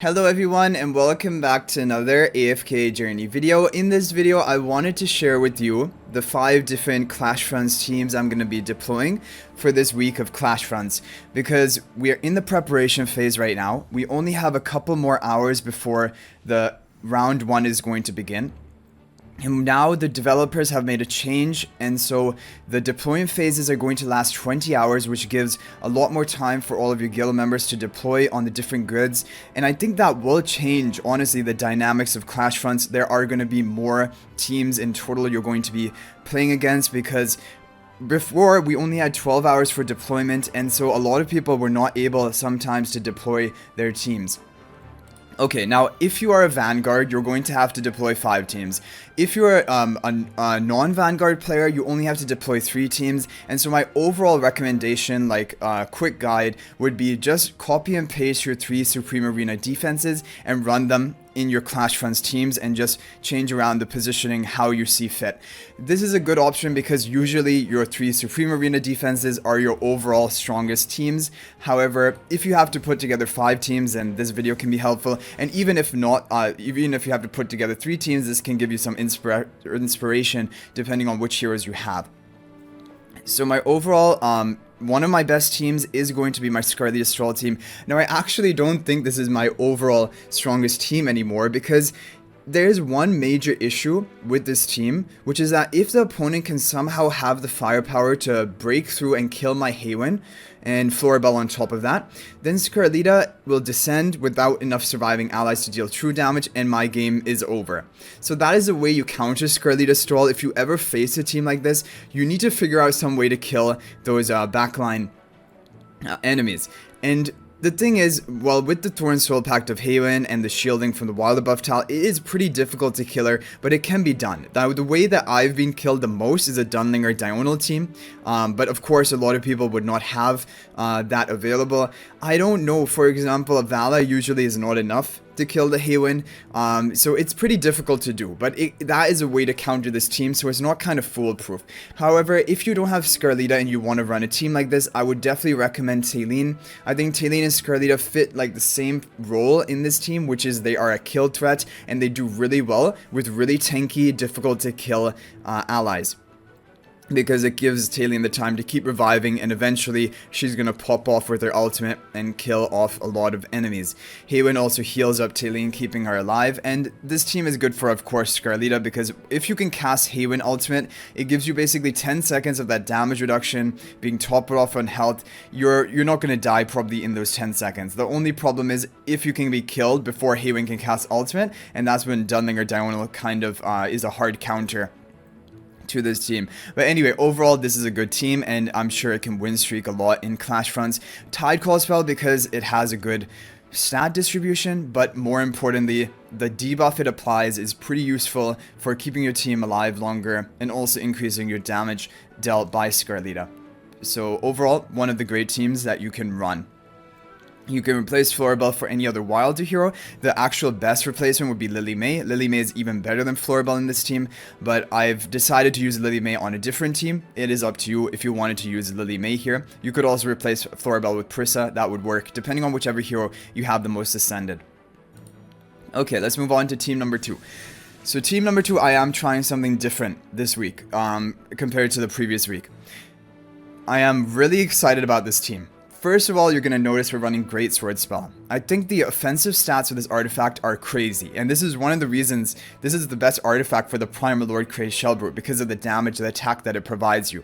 Hello everyone and welcome back to another AFK journey video. In this video I wanted to share with you the 5 different Clashfronts teams I'm going to be deploying for this week of Clashfronts, because we are in the preparation phase right now. We only have a couple more hours before the round 1 is going to begin. And now the developers have made a change, and so the deployment phases are going to last 20 hours, which gives a lot more time for all of your guild members to deploy on the different grids. And I think that will change, honestly, the dynamics of Clashfronts. There are going to be more teams in total you're going to be playing against, because before we only had 12 hours for deployment, and so a lot of people were not able sometimes to deploy their teams. Okay, now if you are a Vanguard, you're going to have to deploy 5 teams. If you're a non-Vanguard player, you only have to deploy 3 teams. And so my overall recommendation, like quick guide, would be just copy and paste your 3 Supreme Arena defenses and run them in your Clashfronts teams, and just change around the positioning how you see fit. This is a good option because usually your 3 Supreme Arena defenses are your overall strongest teams. However, if you have to put together 5 teams, then this video can be helpful. And even if not, even if you have to put together 3 teams, this can give you some inspiration depending on which heroes you have. So my overall, one of my best teams is going to be my Scarlet Stroll team. Now, I actually don't think this is my overall strongest team anymore, because there's one major issue with this team, which is that if the opponent can somehow have the firepower to break through and kill my Haywin and Floribel on top of that, then Scarlita will descend without enough surviving allies to deal true damage, and my game is over. So that is the way you counter Scarlita Stroll. If you ever face a team like this, you need to figure out some way to kill those backline enemies. And the thing is, well, with the Thorn Soul Pact of Haywin and the shielding from the Wilder buff tile, it is pretty difficult to kill her, but it can be done. Now, the way that I've been killed the most is a Dunlinger Diurnal team, but of course a lot of people would not have that available. I don't know, for example, a Vala usually is not enough to kill the Haywin, so it's pretty difficult to do, but that is a way to counter this team, so it's not kind of foolproof. However, if you don't have Scarlita and you want to run a team like this, I would definitely recommend Taylene. I think Taylene and Scarlita fit like the same role in this team, which is they are a kill threat, and they do really well with really tanky, difficult to kill allies, because it gives Taylene the time to keep reviving, and eventually she's going to pop off with her ultimate and kill off a lot of enemies. Haywin also heals up Taylene, keeping her alive, and this team is good for, of course, Scarlita, because if you can cast Haywin ultimate, it gives you basically 10 seconds of that damage reduction, being topped off on health. You're not going to die probably in those 10 seconds. The only problem is if you can be killed before Haywin can cast ultimate, and that's when Dunlinger Diurnal kind of is a hard counter to this team. But anyway, overall this is a good team, and I'm sure it can win streak a lot in Clashfronts. Tide Call spell because it has a good stat distribution, but more importantly, the debuff it applies is pretty useful for keeping your team alive longer and also increasing your damage dealt by Scarlita. So overall, one of the great teams that you can run. You can replace Floribel for any other Wilder hero. The actual best replacement would be Lily May. Lily May is even better than Floribel in this team, but I've decided to use Lily May on a different team. It is up to you if you wanted to use Lily May here. You could also replace Floribel with Prissa. That would work, depending on whichever hero you have the most ascended. Okay, let's move on to team number 2. So team number 2, I am trying something different this week compared to the previous week. I am really excited about this team. First of all, you're going to notice we're running Great Sword Spell. I think the offensive stats for this artifact are crazy, and this is one of the reasons this is the best artifact for the Primal Lord Craze Shellbrute, because of the damage, the attack that it provides you.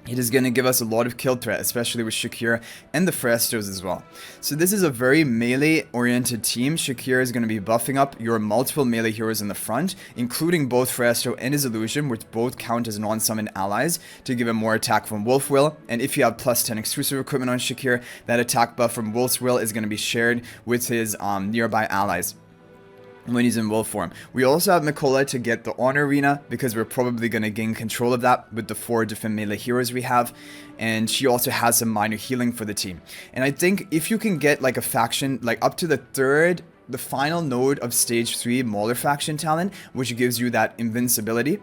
It is going to give us a lot of kill threat, especially with Shakira and the Frestos as well. So this is a very melee-oriented team. Shakira is going to be buffing up your multiple melee heroes in the front, including both Fresto and his Illusion, which both count as non-summoned allies, to give him more attack from Wolf Will. And if you have plus 10 exclusive equipment on Shakira, that attack buff from Wolf's Will is going to be shared with his nearby allies when he's in wolf form. We also have Mikola to get the Honor Arena, because we're probably going to gain control of that with the 4 different melee heroes we have, and she also has some minor healing for the team. And I think if you can get like a faction, like up to the final node of stage 3 Mauler faction talent, which gives you that invincibility,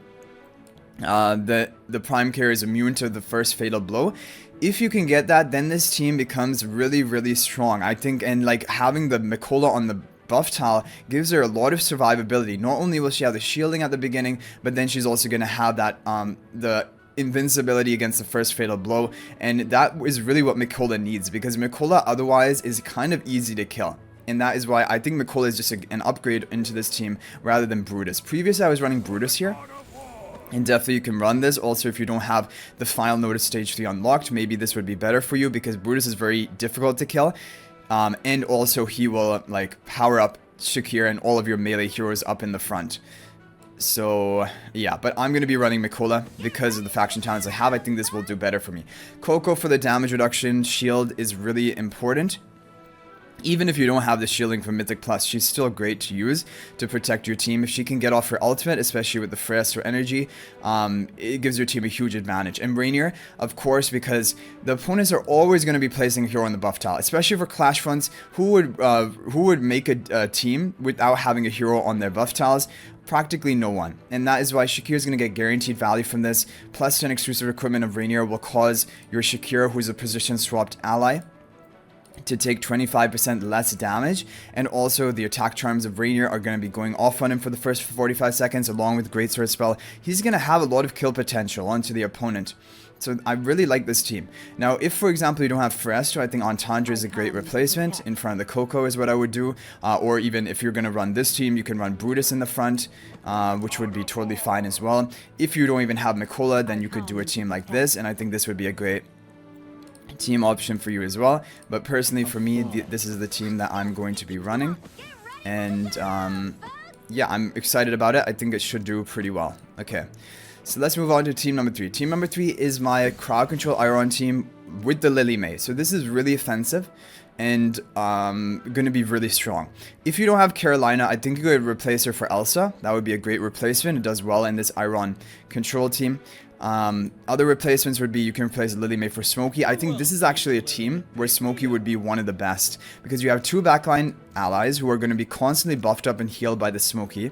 The prime carrier is immune to the first fatal blow. If you can get that, then this team becomes really, really strong, I think. And like having the Mikola on the buff tile gives her a lot of survivability. Not only will she have the shielding at the beginning, but then she's also going to have that the invincibility against the first fatal blow, and that is really what Mikola needs, because Mikola otherwise is kind of easy to kill. And that is why I think Mikola is just an upgrade into this team rather than Brutus. Previously I was running Brutus here, and definitely you can run this. Also, if you don't have the final notice stage 3 unlocked, maybe this would be better for you, because Brutus is very difficult to kill. And also he will like power up Shakir and all of your melee heroes up in the front. So yeah, but I'm going to be running Mikola because of the faction talents I have. I think this will do better for me. Coco for the damage reduction. Shield is really important. Even if you don't have the shielding from Mythic Plus, she's still great to use to protect your team. If she can get off her ultimate, especially with the Freya's energy, it gives your team a huge advantage. And Rainier, of course, because the opponents are always going to be placing a hero on the buff tile, especially for Clashfronts. Who would make a team without having a hero on their buff tiles? Practically no one, and that is why Shakir is going to get guaranteed value from this. Plus 10 exclusive equipment of Rainier will cause your Shakir, who's a position swapped ally, to take 25% less damage, and also the attack charms of Rainier are going to be going off on him for the first 45 seconds along with Greatsword spell. He's going to have a lot of kill potential onto the opponent. So I really like this team. Now, if for example you don't have Fresto, I think Entendre is a great replacement. In front of the Coco is what I would do. Or even if you're going to run this team, you can run Brutus in the front, which would be totally fine as well. If you don't even have Mikola, then you could do a team like this, and I think this would be a great team option for you as well. But personally for me, this is the team that I'm going to be running. And yeah, I'm excited about it. I think it should do pretty well. Okay. So let's move on to team number 3. Team number 3 is my crowd control Iron team with the Lily May. So this is really offensive and going to be really strong. If you don't have Carolina, I think you could replace her for Elsa. That would be a great replacement. It does well in this Iron control team. Other replacements would be you can replace Lily May for Smokey. I think this is actually a team where Smokey would be one of the best, because you have 2 backline allies who are going to be constantly buffed up and healed by the Smokey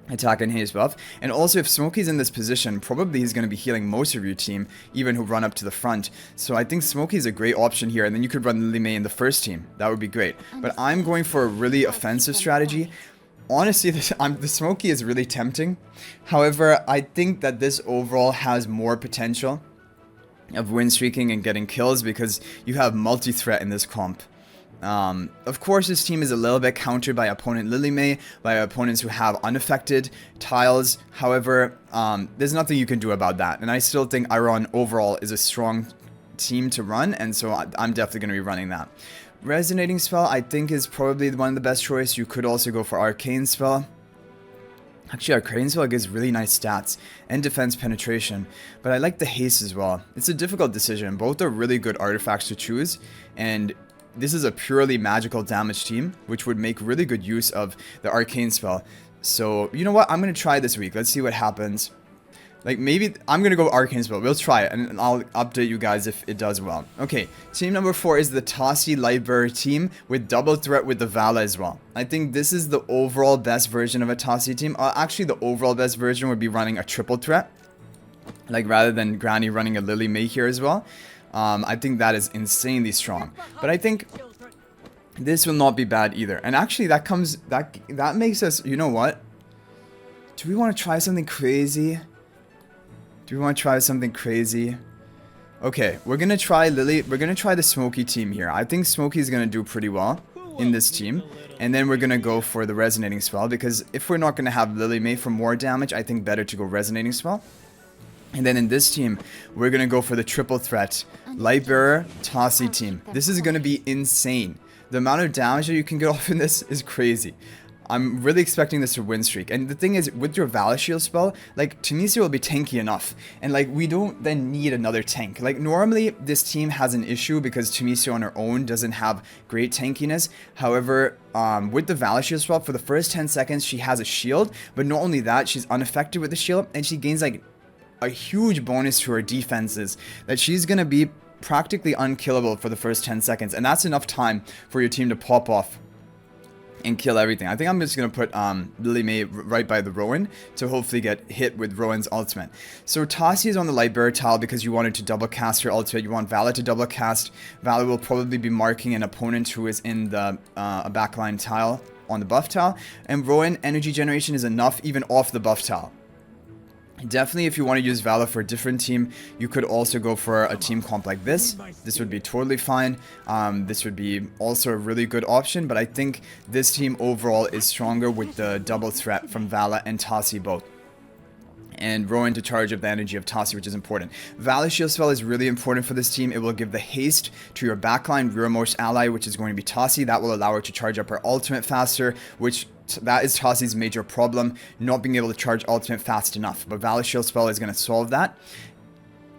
attack and haze buff. And also if Smokey's in this position, probably he's going to be healing most of your team, even who run up to the front. So I think Smokey's a great option here, and then you could run Lily May in the first team. That would be great. But I'm going for a really offensive strategy. Honestly, the Smokey is really tempting. However, I think that this overall has more potential of win streaking and getting kills, because you have multi-threat in this comp. Of course, this team is a little bit countered by opponent Lily May, by opponents who have unaffected tiles. However, there's nothing you can do about that. And I still think Iron overall is a strong team to run, and so I'm definitely going to be running that. Resonating spell, I think, is probably one of the best choice. You could also go for Arcane spell. Actually, Arcane spell gives really nice stats and defense penetration, but I like the haste as well. It's a difficult decision. Both are really good artifacts to choose, and this is a purely magical damage team, which would make really good use of the Arcane spell. So, you know what? I'm going to try this week. Let's see what happens. Like, maybe I'm going to go Arcane spell. We'll try it, and I'll update you guys if it does well. Okay, team number 4 is the Tassi Library team with double threat with the Vala as well. I think this is the overall best version of a Tassi team. Actually, the overall best version would be running a triple threat. Like, rather than Granny running a Lily May here as well. I think that is insanely strong. But I think this will not be bad either. And actually, that makes us, you know what? Do we want to try something crazy? Do we want to try something crazy? Okay, we're going to try Lily. We're going to try the Smokey team here. I think Smokey is going to do pretty well in this team. And then we're going to go for the Resonating Spell, because if we're not going to have Lily May for more damage, I think better to go Resonating Spell. And then in this team, we're going to go for the triple threat Lightbearer Tassi team. This is going to be insane. The amount of damage that you can get off in this is crazy. I'm really expecting this to win streak. And the thing is, with your Valor Shield spell, like, Tunisia will be tanky enough. And, like, we don't then need another tank. Like, normally, this team has an issue because Tunisia on her own doesn't have great tankiness. However, with the Valor Shield spell, for the first 10 seconds, she has a shield. But not only that, she's unaffected with the shield. And she gains, like, a huge bonus to her defenses, that she's going to be practically unkillable for the first 10 seconds. And that's enough time for your team to pop off and kill everything. I think I'm just gonna put Lily May right by the Rowan to hopefully get hit with Rowan's ultimate. So Tassi is on the light bearer tile because you wanted to double cast your ultimate. You want Vala to double cast. Vala will probably be marking an opponent who is in the backline tile on the buff tile, and Rowan energy generation is enough even off the buff tile. Definitely, if you want to use Vala for a different team, you could also go for a team comp like this. This would be totally fine. This would be also a really good option, but I think this team overall is stronger with the double threat from Vala and Tassi both. And Rowan to charge up the energy of Tassi, which is important. Vala's shield spell is really important for this team. It will give the haste to your backline rearmost ally, which is going to be Tassi. That will allow her to charge up her ultimate faster, which that is Tassi's major problem, not being able to charge ultimate fast enough. But Vala's shield spell is going to solve that.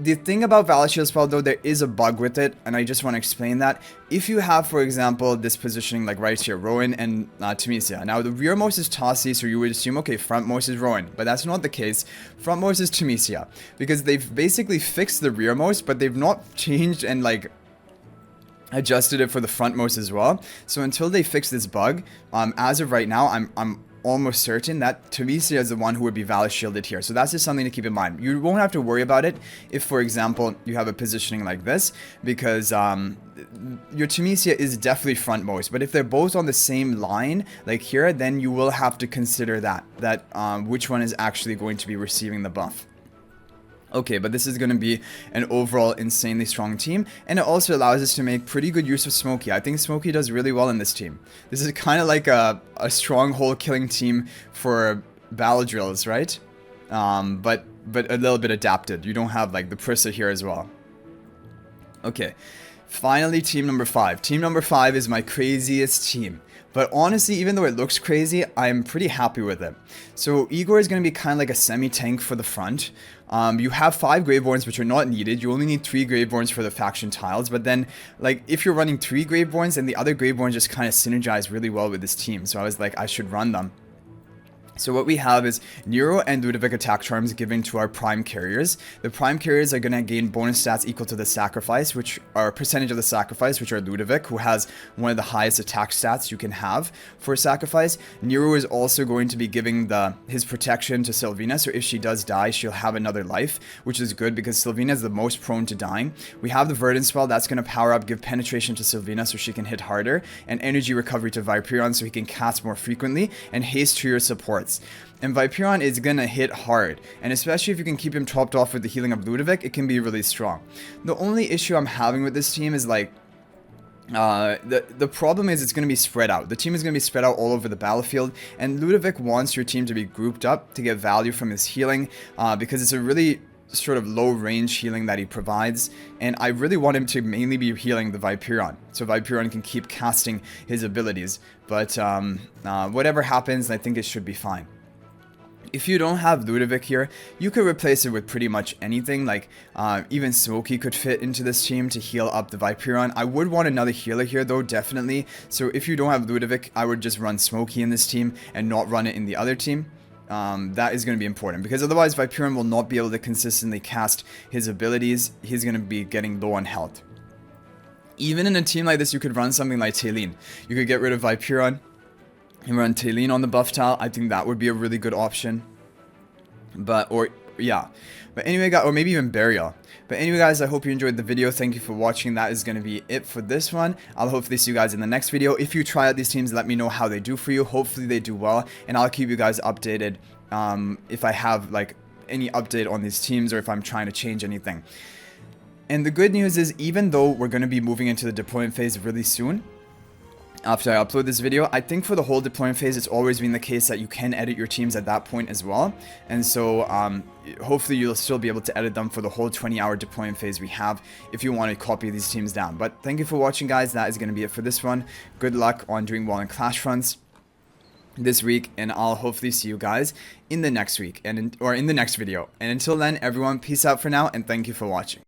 The thing about Vala's shield spell, though, there is a bug with it, and I just want to explain that. If you have, for example, this positioning like right here, Rowan and Temesia. Now, the rearmost is Tassi, so you would assume, okay, frontmost is Rowan. But that's not the case. Frontmost is Temesia, because they've basically fixed the rearmost, but they've not changed and, like, adjusted it for the frontmost as well. So until they fix this bug, as of right now, I'm almost certain that Temesia is the one who would be Vala shielded here. So that's just something to keep in mind. You won't have to worry about it if, for example, you have a positioning like this, because your Temesia is definitely frontmost. But if they're both on the same line, like here, then you will have to consider that which one is actually going to be receiving the buff. Okay, but this is going to be an overall insanely strong team, and it also allows us to make pretty good use of Smokey. I think Smokey does really well in this team. This is kind of like a stronghold killing team for Baladrills, right? But a little bit adapted. You don't have like the Prissa here as well. Okay, finally team number 5. Team number 5 is my craziest team. But honestly, even though it looks crazy, I'm pretty happy with it. So Igor is going to be kind of like a semi-tank for the front. You have 5 Graveborns, which are not needed. You only need 3 Graveborns for the faction tiles. But then, like, if you're running 3 Graveborns, then the other Graveborns just kind of synergize really well with this team. So I was like, I should run them. So what we have is Nero and Ludovic attack charms given to our prime carriers. The prime carriers are going to gain bonus stats equal to the sacrifice, which are percentage of the sacrifice, which are Ludovic, who has one of the highest attack stats you can have for sacrifice. Nero is also going to be giving his protection to Sylvina, so if she does die, she'll have another life, which is good because Sylvina is the most prone to dying. We have the Verdant spell that's going to power up, give penetration to Sylvina so she can hit harder, and energy recovery to Viperion so he can cast more frequently, and haste to your support. And Viperion is gonna hit hard, and especially if you can keep him topped off with the healing of Ludovic, it can be really strong. The only issue I'm having with this team is like the problem is it's going to be spread out. The team is going to be spread out all over the battlefield, and Ludovic wants your team to be grouped up to get value from his healing, because it's a really sort of low range healing that he provides, and I really want him to mainly be healing the Viperion, so Viperion can keep casting his abilities. But whatever happens, I think it should be fine. If you don't have Ludovic here, you could replace it with pretty much anything. Like even Smokey could fit into this team to heal up the Viperion. I would want another healer here though, definitely. So if you don't have Ludovic, I would just run Smokey in this team and not run it in the other team. That is going to be important, because otherwise Viperion will not be able to consistently cast his abilities. He's going to be getting low on health. Even in a team like this, you could run something like Tailene. You could get rid of Viperion and run Tailene on the buff tile. I think that would be a really good option. But anyway, guys, or maybe even Burial. But anyway, guys, I hope you enjoyed the video. Thank you for watching. That is going to be it for this one. I'll hopefully see you guys in the next video. If you try out these teams, let me know how they do for you. Hopefully they do well, and I'll keep you guys updated if I have like any update on these teams, or if I'm trying to change anything. And the good news is, even though we're going to be moving into the deployment phase really soon, after I upload this video, I think for the whole deployment phase, it's always been the case that you can edit your teams at that point as well. And so hopefully you'll still be able to edit them for the whole 20-hour deployment phase we have if you want to copy these teams down. But thank you for watching, guys. That is going to be it for this one. Good luck on doing well in Clashfronts this week, and I'll hopefully see you guys in the next week or in the next video. And until then, everyone, peace out for now, and thank you for watching.